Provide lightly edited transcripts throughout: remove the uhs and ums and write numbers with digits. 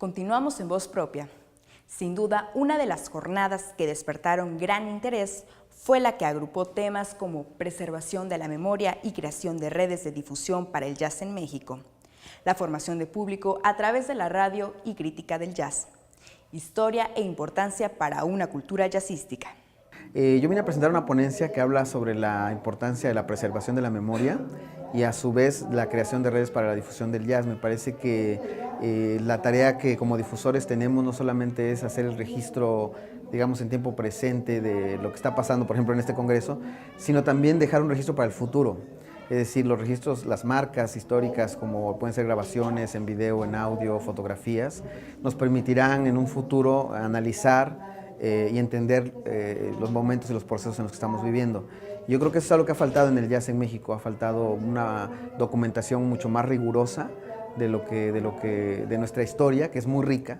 Continuamos en Voz Propia. Sin duda, una de las jornadas que despertaron gran interés fue la que agrupó temas como preservación de la memoria y creación de redes de difusión para el jazz en México, la formación de público a través de la radio y crítica del jazz, historia e importancia para una cultura jazzística. Yo vine a presentar una ponencia que habla sobre la importancia de la preservación de la memoria y a su vez la creación de redes para la difusión del jazz. Me parece que la tarea que como difusores tenemos no solamente es hacer el registro, digamos, en tiempo presente de lo que está pasando, por ejemplo, en este congreso, sino también dejar un registro para el futuro. Es decir, los registros, las marcas históricas, como pueden ser grabaciones en video, en audio, fotografías, nos permitirán en un futuro analizar y entender los momentos y los procesos en los que estamos viviendo. Yo creo que eso es algo que ha faltado en el jazz en México, ha faltado una documentación mucho más rigurosa de nuestra historia, que es muy rica,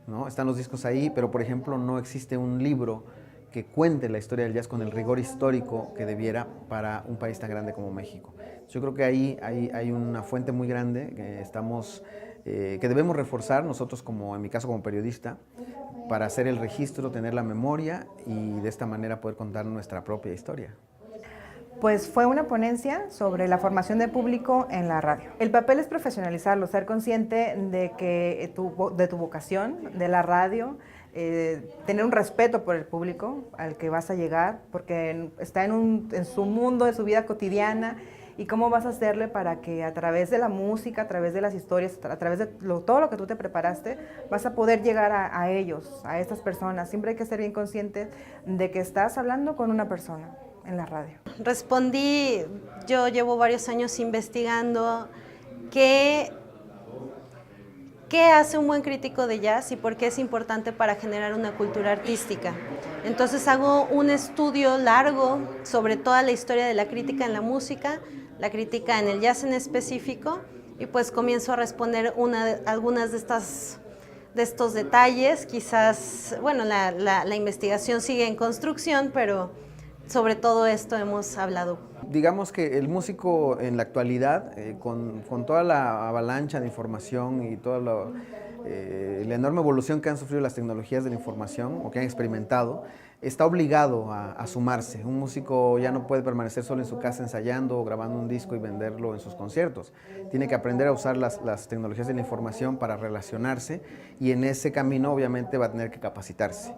¿no? Están los discos ahí, pero por ejemplo no existe un libro que cuente la historia del jazz con el rigor histórico que debiera para un país tan grande como México. Yo creo que ahí hay una fuente muy grande que debemos reforzar nosotros, en mi caso como periodista, para hacer el registro, tener la memoria y de esta manera poder contar nuestra propia historia. Pues fue una ponencia sobre la formación de público en la radio. El papel es profesionalizarlo, ser consciente de tu vocación, de la radio, tener un respeto por el público al que vas a llegar, porque está en su mundo, en su vida cotidiana, y cómo vas a hacerle para que a través de la música, a través de las historias, a través de todo lo que tú te preparaste, vas a poder llegar a ellos, a estas personas. Siempre hay que ser bien consciente de que estás hablando con una persona en la radio. Respondí, yo llevo varios años investigando qué hace un buen crítico de jazz y por qué es importante para generar una cultura artística. Entonces hago un estudio largo sobre toda la historia de la crítica en la música, la crítica en el jazz en específico, y pues comienzo a responder algunas de estos detalles. Quizás, bueno, la investigación sigue en construcción, pero sobre todo esto hemos hablado. Digamos que el músico en la actualidad, con toda la avalancha de información y toda la enorme evolución que han sufrido las tecnologías de la información o que han experimentado, está obligado a sumarse. Un músico ya no puede permanecer solo en su casa ensayando o grabando un disco y venderlo en sus conciertos. Tiene que aprender a usar las tecnologías de la información para relacionarse, y en ese camino obviamente va a tener que capacitarse.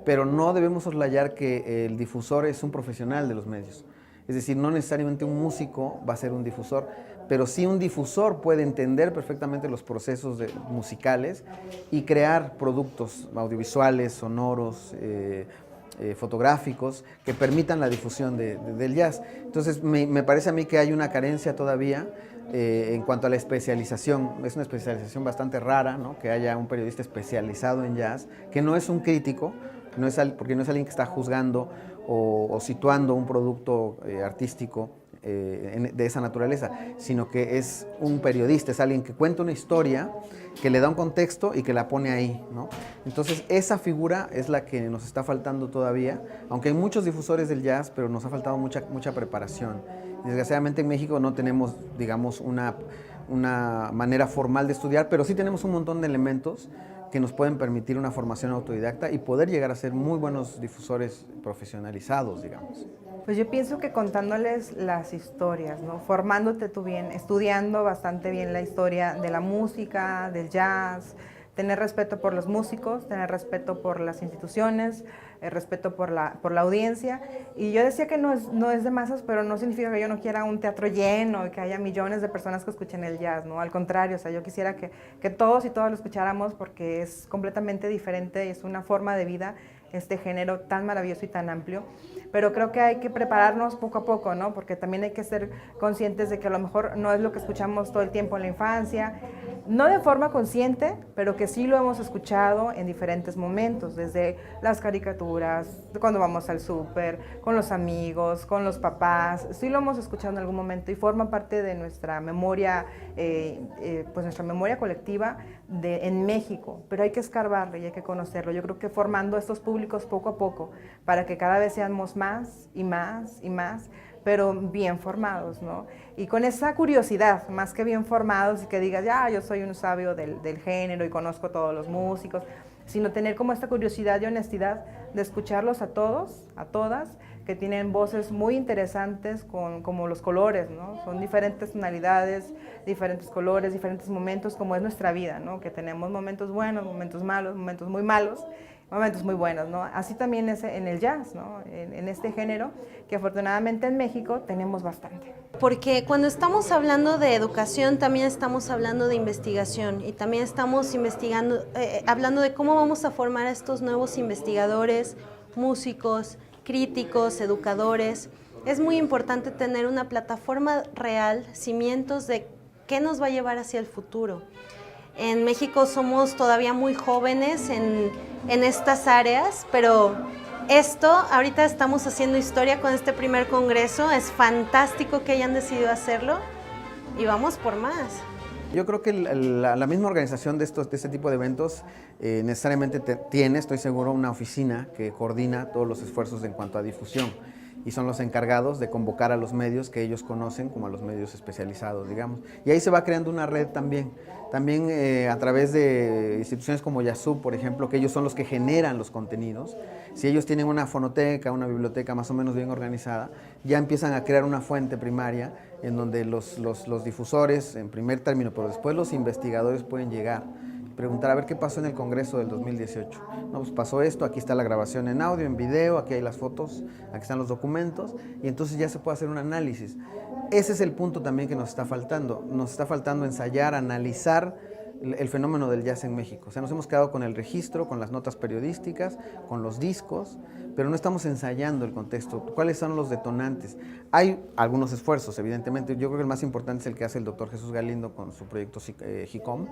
Pero no debemos soslayar que el difusor es un profesional de los medios. Es decir, no necesariamente un músico va a ser un difusor, pero sí un difusor puede entender perfectamente los procesos musicales y crear productos audiovisuales, sonoros, fotográficos que permitan la difusión del jazz. Entonces me parece a mí que hay una carencia todavía en cuanto a la especialización. Es una especialización bastante rara, ¿no? Que haya un periodista especializado en jazz, que no es un crítico, porque no es alguien que está juzgando o situando un producto artístico de esa naturaleza, sino que es un periodista, es alguien que cuenta una historia, que le da un contexto y que la pone ahí, ¿no? Entonces esa figura es la que nos está faltando todavía, aunque hay muchos difusores del jazz, pero nos ha faltado mucha preparación. Desgraciadamente en México no tenemos, digamos, una manera formal de estudiar, pero sí tenemos un montón de elementos que nos pueden permitir una formación autodidacta y poder llegar a ser muy buenos difusores profesionalizados, digamos. Pues yo pienso que contándoles las historias, ¿no? Formándote tú bien, estudiando bastante bien la historia de la música, del jazz, tener respeto por los músicos, tener respeto por las instituciones, respeto por la audiencia. Y yo decía que no es de masas, pero no significa que yo no quiera un teatro lleno y que haya millones de personas que escuchen el jazz, ¿no? Al contrario, o sea, yo quisiera que todos y todas lo escucháramos, porque es completamente diferente, es una forma de vida este género tan maravilloso y tan amplio. Pero creo que hay que prepararnos poco a poco, ¿no? Porque también hay que ser conscientes de que a lo mejor no es lo que escuchamos todo el tiempo en la infancia, no de forma consciente, pero que sí lo hemos escuchado en diferentes momentos, desde las caricaturas, cuando vamos al súper, con los amigos, con los papás, sí lo hemos escuchado en algún momento y forma parte de nuestra memoria, pues nuestra memoria colectiva, en México, pero hay que escarbarlo y hay que conocerlo. Yo creo que formando estos públicos poco a poco, para que cada vez seamos más y más y más, pero bien formados, ¿no? Y con esa curiosidad, más que bien formados y que digas, ya, yo soy un sabio del género y conozco a todos los músicos, sino tener como esta curiosidad y honestidad de escucharlos a todos, a todas, que tienen voces muy interesantes como los colores, ¿no? Son diferentes tonalidades, diferentes colores, diferentes momentos, como es nuestra vida, ¿no? Que tenemos momentos buenos, momentos malos, momentos muy malos, momentos muy buenos, ¿no? Así también es en el jazz, ¿no? En este género, que afortunadamente en México tenemos bastante. Porque cuando estamos hablando de educación, también estamos hablando de investigación y también estamos hablando de cómo vamos a formar a estos nuevos investigadores, músicos, críticos, educadores. Es muy importante tener una plataforma real, cimientos de qué nos va a llevar hacia el futuro. En México somos todavía muy jóvenes en estas áreas, pero ahorita estamos haciendo historia con este primer congreso. Es fantástico que hayan decidido hacerlo y vamos por más. Yo creo que la misma organización de este tipo de eventos necesariamente tiene, estoy seguro, una oficina que coordina todos los esfuerzos en cuanto a difusión y son los encargados de convocar a los medios que ellos conocen como a los medios especializados, digamos. Y ahí se va creando una red también a través de instituciones como YASUB, por ejemplo, que ellos son los que generan los contenidos. Si ellos tienen una fonoteca, una biblioteca más o menos bien organizada, ya empiezan a crear una fuente primaria en donde los difusores, en primer término, pero después los investigadores pueden llegar y preguntar a ver qué pasó en el Congreso del 2018. No, pues pasó esto, aquí está la grabación en audio, en video, aquí hay las fotos, aquí están los documentos, y entonces ya se puede hacer un análisis. Ese es el punto también que nos está faltando ensayar, analizar el fenómeno del jazz en México. O sea, nos hemos quedado con el registro, con las notas periodísticas, con los discos, pero no estamos ensayando el contexto. ¿Cuáles son los detonantes? Hay algunos esfuerzos, evidentemente. Yo creo que el más importante es el que hace el doctor Jesús Galindo con su proyecto HICOM,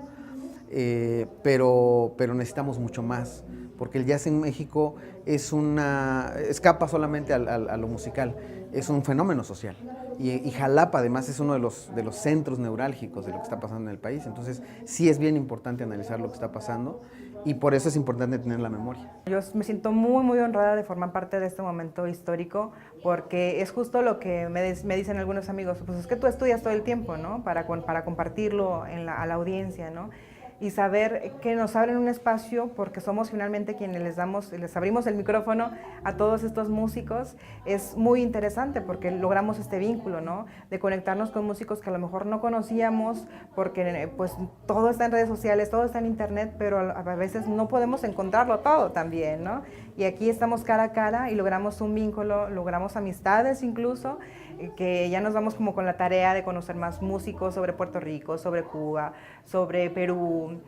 pero necesitamos mucho más, porque el jazz en México escapa solamente a lo musical, es un fenómeno social. Y Jalapa además es uno de los centros neurálgicos de lo que está pasando en el país, entonces sí es bien importante analizar lo que está pasando y por eso es importante tener la memoria. Yo me siento muy, muy honrada de formar parte de este momento histórico, porque es justo lo que me dicen algunos amigos, pues es que tú estudias todo el tiempo, ¿no? Para compartirlo a la audiencia, ¿no? Y saber que nos abren un espacio porque somos finalmente quienes les abrimos el micrófono a todos estos músicos, es muy interesante porque logramos este vínculo, ¿no? De conectarnos con músicos que a lo mejor no conocíamos porque pues todo está en redes sociales, todo está en internet, pero a veces no podemos encontrarlo todo también, ¿no? Y aquí estamos cara a cara y logramos un vínculo, logramos amistades incluso, que ya nos vamos como con la tarea de conocer más músicos sobre Puerto Rico, sobre Cuba, sobre Perú,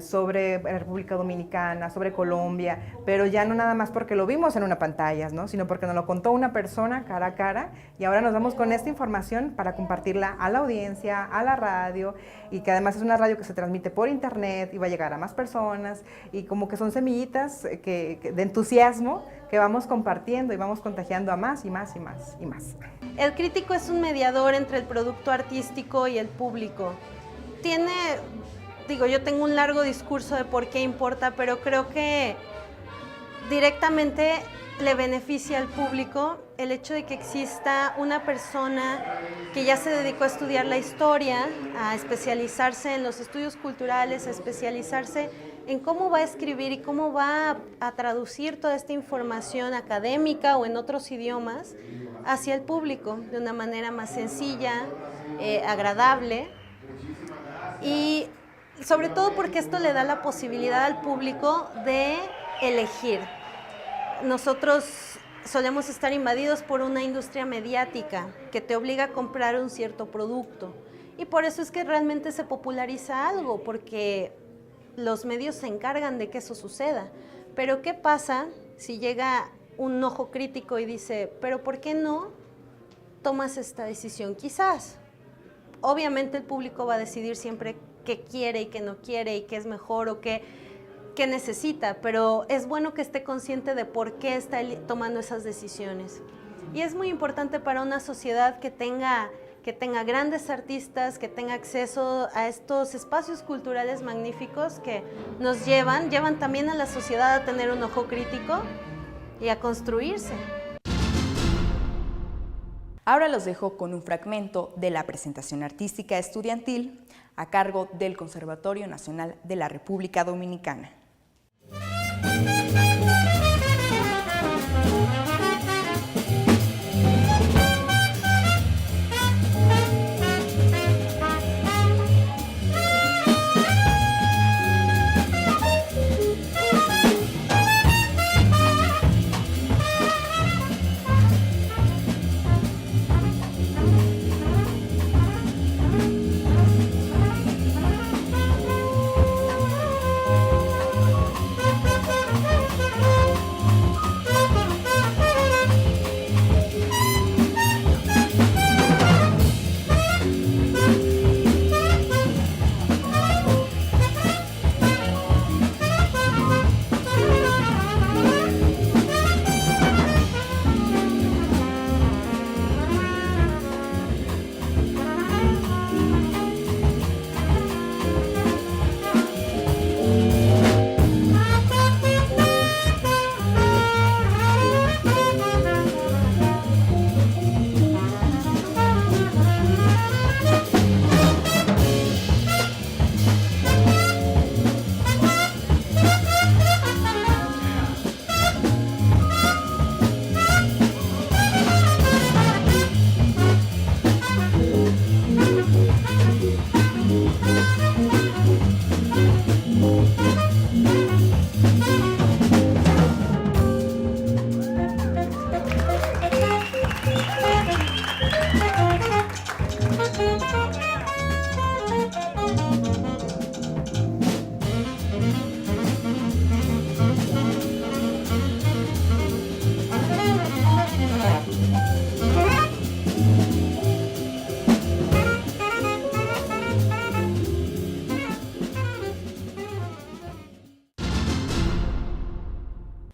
sobre República Dominicana, sobre Colombia, pero ya no nada más porque lo vimos en una pantalla, ¿no? Sino porque nos lo contó una persona cara a cara y ahora nos vamos con esta información para compartirla a la audiencia, a la radio, y que además es una radio que se transmite por internet y va a llegar a más personas y como que son semillitas de entusiasmo que vamos compartiendo y vamos contagiando a más y más y más y más. El crítico es un mediador entre el producto artístico y el público. Yo tengo un largo discurso de por qué importa, pero creo que directamente le beneficia al público el hecho de que exista una persona que ya se dedicó a estudiar la historia, a especializarse en los estudios culturales, a especializarse en cómo va a escribir y cómo va a traducir toda esta información académica o en otros idiomas hacia el público de una manera más sencilla, agradable, y sobre todo porque esto le da la posibilidad al público de elegir. Nosotros solemos estar invadidos por una industria mediática que te obliga a comprar un cierto producto, y por eso es que realmente se populariza algo, porque los medios se encargan de que eso suceda. Pero ¿qué pasa si llega un ojo crítico y dice, pero ¿por qué no tomas esta decisión? Quizás, obviamente el público va a decidir siempre qué quiere y qué no quiere y qué es mejor o qué necesita, pero es bueno que esté consciente de por qué está tomando esas decisiones. Y es muy importante para una sociedad que tenga que tenga grandes artistas, que tenga acceso a estos espacios culturales magníficos que nos llevan también a la sociedad a tener un ojo crítico y a construirse. Ahora los dejo con un fragmento de la presentación artística estudiantil a cargo del Conservatorio Nacional de la República Dominicana.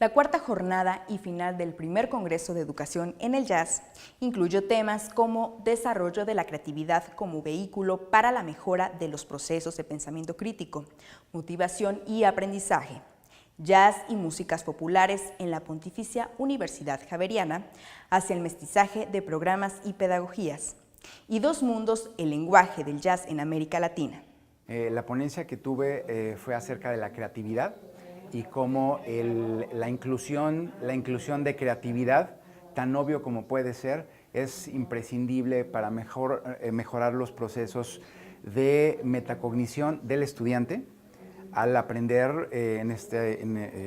La cuarta jornada y final del primer Congreso de Educación en el Jazz incluyó temas como desarrollo de la creatividad como vehículo para la mejora de los procesos de pensamiento crítico, motivación y aprendizaje, jazz y músicas populares en la Pontificia Universidad Javeriana hacia el mestizaje de programas y pedagogías, y Dos Mundos, el lenguaje del jazz en América Latina. La ponencia que tuve fue acerca de la creatividad y cómo la inclusión de creatividad, tan obvio como puede ser, es imprescindible para mejorar los procesos de metacognición del estudiante al aprender, en este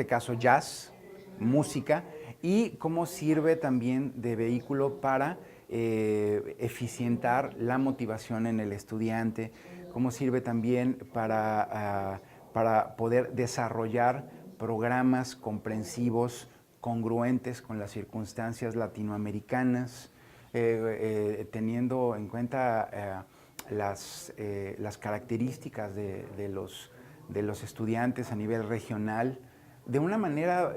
caso, jazz, música, y cómo sirve también de vehículo para eficientar la motivación en el estudiante, cómo sirve también para poder desarrollar programas comprensivos, congruentes con las circunstancias latinoamericanas, teniendo en cuenta las características de los estudiantes a nivel regional, de una manera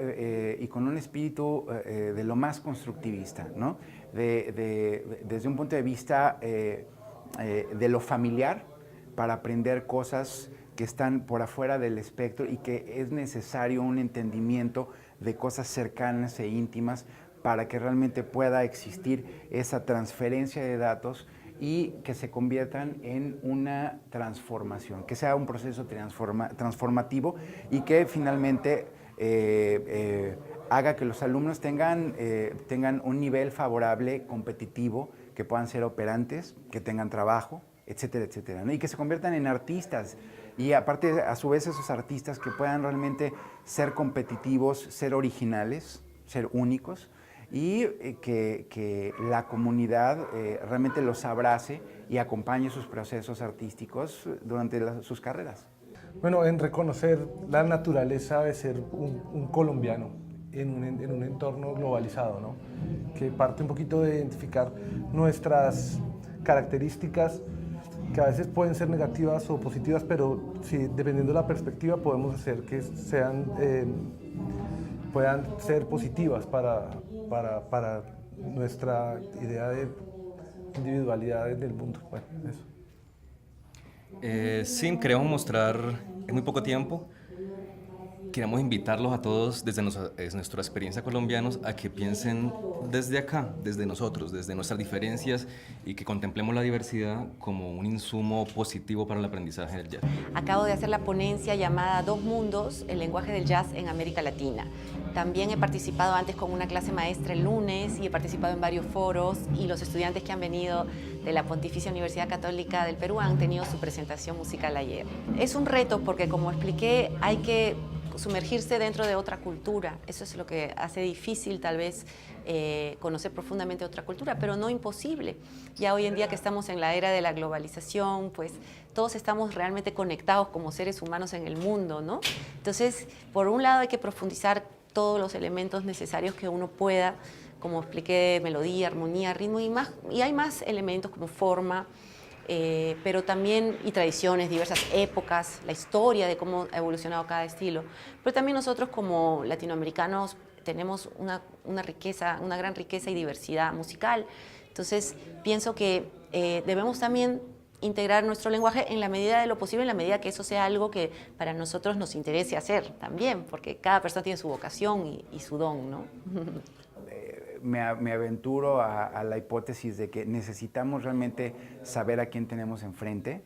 y con un espíritu de lo más constructivista, ¿no? Desde un punto de vista de lo familiar, para aprender cosas que están por afuera del espectro y que es necesario un entendimiento de cosas cercanas e íntimas para que realmente pueda existir esa transferencia de datos y que se conviertan en una transformación, que sea un proceso transformativo y que finalmente haga que los alumnos tengan un nivel favorable, competitivo, que puedan ser operantes, que tengan trabajo, etcétera, etcétera, ¿no? Y que se conviertan en artistas. Y aparte, a su vez, esos artistas que puedan realmente ser competitivos, ser originales, ser únicos, y que la comunidad realmente los abrace y acompañe sus procesos artísticos durante sus carreras. Bueno, en reconocer la naturaleza de ser un colombiano en un entorno globalizado, ¿no? Que parte un poquito de identificar nuestras características, que a veces pueden ser negativas o positivas, pero dependiendo de la perspectiva podemos hacer que puedan ser positivas para nuestra idea individualidades del mundo. Bueno, eso. Sí, queremos mostrar en muy poco tiempo. Queremos invitarlos a todos desde nuestra experiencia colombianos a que piensen desde acá, desde nosotros, desde nuestras diferencias y que contemplemos la diversidad como un insumo positivo para el aprendizaje del jazz. Acabo de hacer la ponencia llamada Dos Mundos, el lenguaje del jazz en América Latina. También he participado antes con una clase maestra el lunes y he participado en varios foros y los estudiantes que han venido de la Pontificia Universidad Católica del Perú han tenido su presentación musical ayer. Es un reto porque, como expliqué, hay que sumergirse dentro de otra cultura. Eso es lo que hace difícil tal vez conocer profundamente otra cultura, pero no imposible. Ya hoy en día que estamos en la era de la globalización, pues todos estamos realmente conectados como seres humanos en el mundo, ¿no? Entonces, por un lado hay que profundizar todos los elementos necesarios que uno pueda, como expliqué, melodía, armonía, ritmo y hay más elementos como forma, pero también y tradiciones, diversas épocas, la historia de cómo ha evolucionado cada estilo. Pero también nosotros como latinoamericanos tenemos una gran riqueza y diversidad musical. Entonces pienso que debemos también integrar nuestro lenguaje en la medida de lo posible, en la medida que eso sea algo que para nosotros nos interese hacer también, porque cada persona tiene su vocación y su don, ¿no? Me aventuro a la hipótesis de que necesitamos realmente saber a quién tenemos enfrente,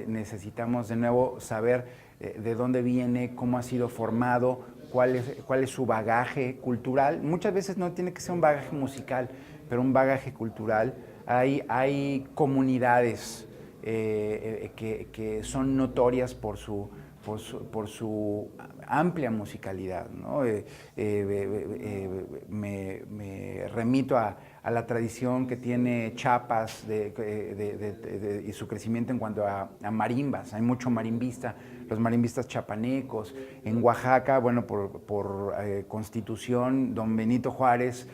necesitamos de nuevo saber de dónde viene, cómo ha sido formado, cuál es su bagaje cultural. Muchas veces no tiene que ser un bagaje musical, pero un bagaje cultural. Hay comunidades que son notorias por su amplia musicalidad, ¿no? Me remito a la tradición que tiene Chiapas y su crecimiento en cuanto a marimbas. Hay mucho marimbista, los marimbistas chapanecos. En Oaxaca, bueno, por constitución, don Benito Juárez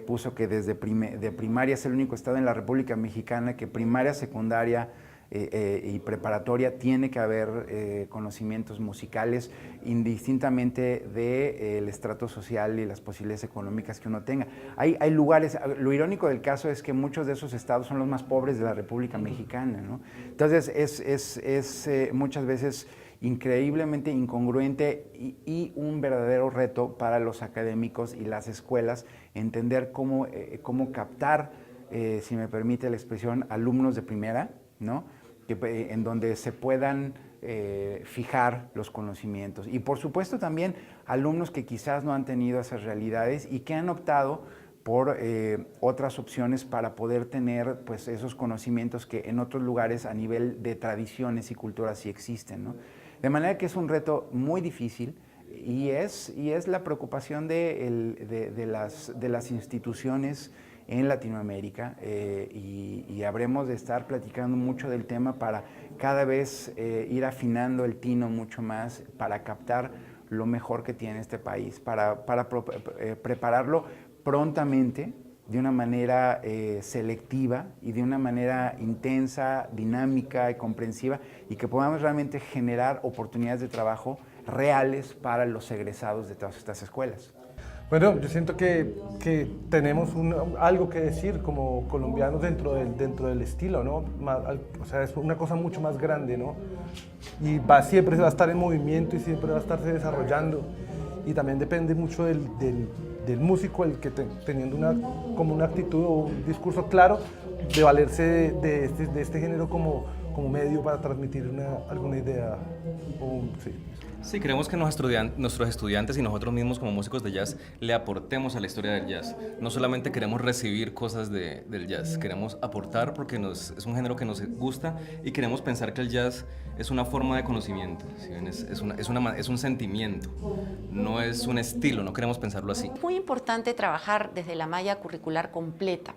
puso que de primaria es el único estado en la República Mexicana que primaria, secundaria y preparatoria tiene que haber conocimientos musicales indistintamente del estrato social y las posibilidades económicas que uno tenga. Hay lugares, lo irónico del caso es que muchos de esos estados son los más pobres de la República Mexicana, ¿no? Entonces es muchas veces increíblemente incongruente y un verdadero reto para los académicos y las escuelas entender cómo captar, si me permite la expresión, alumnos de primera, ¿no? En donde se puedan fijar los conocimientos. Y por supuesto también alumnos que quizás no han tenido esas realidades y que han optado por otras opciones para poder tener pues, esos conocimientos que en otros lugares a nivel de tradiciones y culturas sí existen, ¿no? De manera que es un reto muy difícil y es la preocupación de las instituciones en Latinoamérica y habremos de estar platicando mucho del tema para cada vez ir afinando el tino mucho más para captar lo mejor que tiene este país, para prepararlo prontamente, de una manera selectiva y de una manera intensa, dinámica y comprensiva y que podamos realmente generar oportunidades de trabajo reales para los egresados de todas estas escuelas. Bueno, yo siento que tenemos algo que decir como colombianos dentro del estilo, ¿no? O sea, es una cosa mucho más grande, ¿no? Y siempre va a estar en movimiento y siempre va a estarse desarrollando. Y también depende mucho del músico, el que teniendo una actitud o un discurso claro, de valerse de este género como medio para transmitir alguna idea. Sí. Sí, queremos que nuestros estudiantes y nosotros mismos como músicos de jazz le aportemos a la historia del jazz. No solamente queremos recibir cosas del jazz, queremos aportar porque es un género que nos gusta y queremos pensar que el jazz es una forma de conocimiento, ¿sí? Es un sentimiento, no es un estilo, no queremos pensarlo así. Es muy importante trabajar desde la malla curricular completa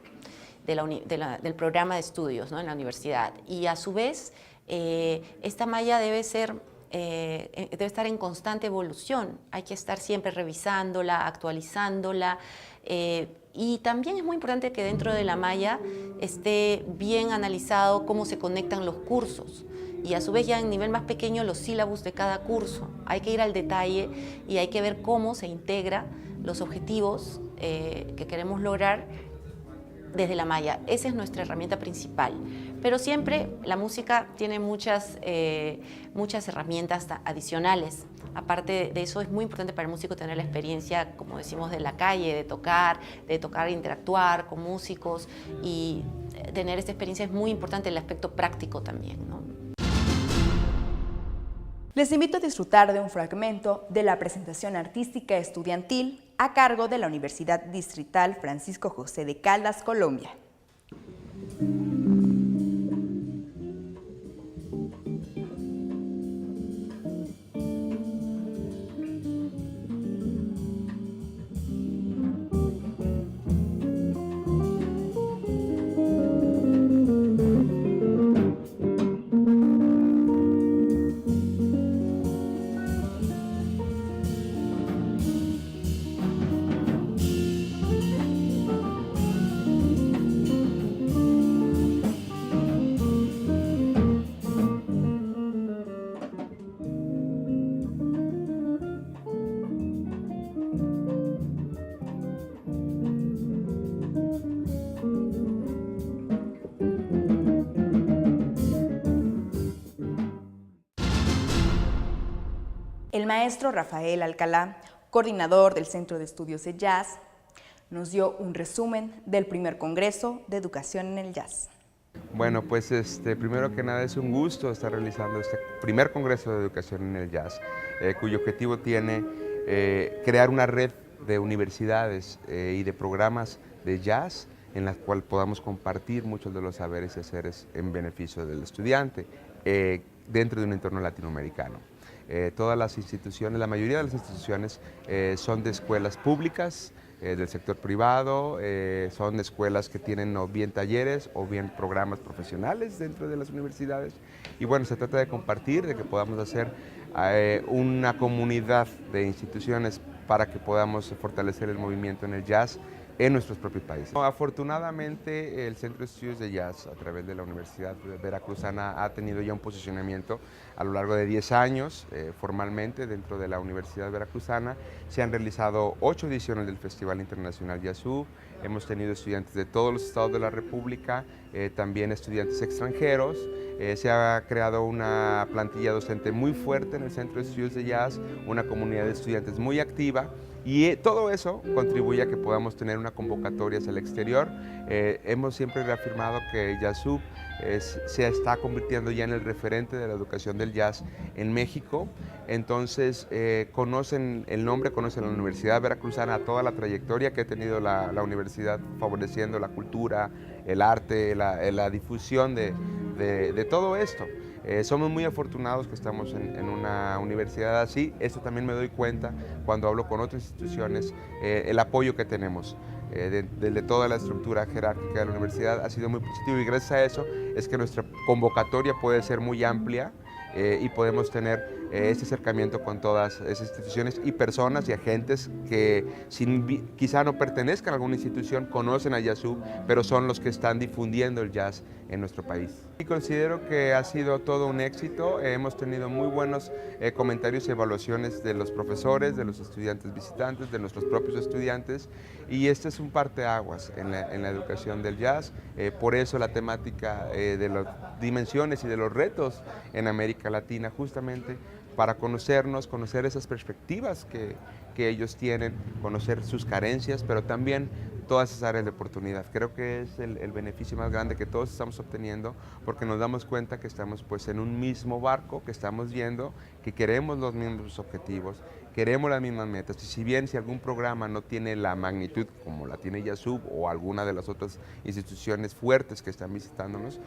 del programa de estudios, ¿no? En la universidad y a su vez esta malla debe estar en constante evolución, hay que estar siempre revisándola, actualizándola y también es muy importante que dentro de la malla esté bien analizado cómo se conectan los cursos y a su vez ya en nivel más pequeño los sílabus de cada curso. Hay que ir al detalle y hay que ver cómo se integra los objetivos que queremos lograr desde la malla. Esa es nuestra herramienta principal. Pero siempre la música tiene muchas herramientas adicionales. Aparte de eso, es muy importante para el músico tener la experiencia, como decimos, de la calle, de tocar, interactuar con músicos, y tener esta experiencia es muy importante, el aspecto práctico también, ¿no? Les invito a disfrutar de un fragmento de la presentación artística estudiantil a cargo de la Universidad Distrital Francisco José de Caldas, Colombia. El maestro Rafael Alcalá, coordinador del Centro de Estudios de Jazz, nos dio un resumen del primer Congreso de Educación en el Jazz. Bueno, pues primero que nada es un gusto estar realizando este primer Congreso de Educación en el Jazz, cuyo objetivo tiene crear una red de universidades y de programas de jazz en la cual podamos compartir muchos de los saberes y haceres en beneficio del estudiante dentro de un entorno latinoamericano. Todas las instituciones, la mayoría de las instituciones son de escuelas públicas, del sector privado, son escuelas que tienen o bien talleres o bien programas profesionales dentro de las universidades. Y bueno, se trata de compartir, de que podamos hacer una comunidad de instituciones para que podamos fortalecer el movimiento en el jazz en nuestros propios países. Afortunadamente, el Centro de Estudios de Jazz, a través de la Universidad Veracruzana, ha tenido ya un posicionamiento a lo largo de 10 años formalmente dentro de la Universidad Veracruzana. Se han realizado 8 ediciones del Festival Internacional Jazzub. Hemos tenido estudiantes de todos los estados de la República, también estudiantes extranjeros. Se ha creado una plantilla docente muy fuerte en el Centro de Estudios de Jazz, una comunidad de estudiantes muy activa. Y todo eso contribuye a que podamos tener una convocatoria hacia el exterior. Hemos siempre reafirmado que Jazzub se está convirtiendo ya en el referente de la educación del jazz en México. Entonces conocen el nombre, conocen la Universidad Veracruzana, toda la trayectoria que ha tenido la universidad favoreciendo la cultura, el arte, la difusión de todo esto. Somos muy afortunados que estamos en una universidad así. Esto también me doy cuenta cuando hablo con otras instituciones, el apoyo que tenemos desde toda la estructura jerárquica de la universidad ha sido muy positivo, y gracias a eso es que nuestra convocatoria puede ser muy amplia y podemos tener este acercamiento con todas esas instituciones y personas y agentes que quizá no pertenezcan a alguna institución, conocen a Jazzub, pero son los que están difundiendo el jazz en nuestro país. Y considero que ha sido todo un éxito. Hemos tenido muy buenos comentarios y evaluaciones de los profesores, de los estudiantes visitantes, de nuestros propios estudiantes, y este es un parteaguas en la educación del jazz. Por eso la temática de las dimensiones y de los retos en América Latina, justamente para conocernos, conocer esas perspectivas que ellos tienen, conocer sus carencias, pero también todas esas áreas de oportunidad. Creo que es el beneficio más grande que todos estamos obteniendo, porque nos damos cuenta que estamos pues en un mismo barco, que estamos viendo, que queremos los mismos objetivos, queremos las mismas metas. Y si algún programa no tiene la magnitud como la tiene Jazzub o alguna de las otras instituciones fuertes que están visitándonos,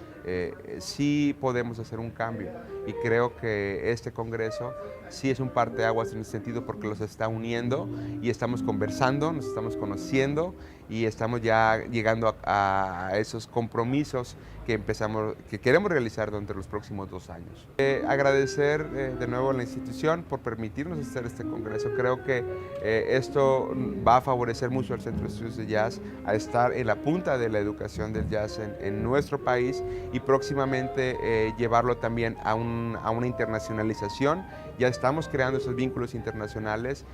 sí podemos hacer un cambio. Y creo que este congreso sí es un parteaguas en ese sentido, porque los está uniendo y estamos conversando, nos estamos conociendo y estamos ya llegando a esos compromisos que queremos realizar durante los próximos 2 años. Agradecer de nuevo a la institución por permitirnos hacer este congreso. congreso. Creo que esto va a favorecer mucho al Centro de Estudios de Jazz a estar en la punta de la educación del jazz en nuestro país y próximamente llevarlo también a una internacionalización. Ya estamos creando esos vínculos internacionales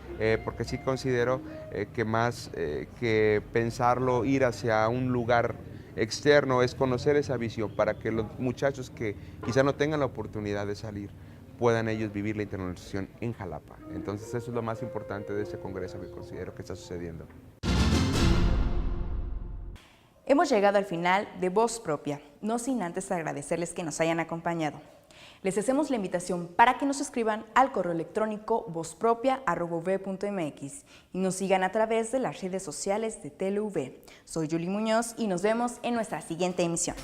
porque sí considero que más que pensarlo ir hacia un lugar externo es conocer esa visión para que los muchachos que quizá no tengan la oportunidad de salir puedan ellos vivir la internacionalización en Jalapa. Entonces eso es lo más importante de este congreso que considero que está sucediendo. Hemos llegado al final de Voz Propia, no sin antes agradecerles que nos hayan acompañado. Les hacemos la invitación para que nos escriban al correo electrónico vozpropia@uv.mx y nos sigan a través de las redes sociales de TeleUV. Soy Yuli Muñoz y nos vemos en nuestra siguiente emisión.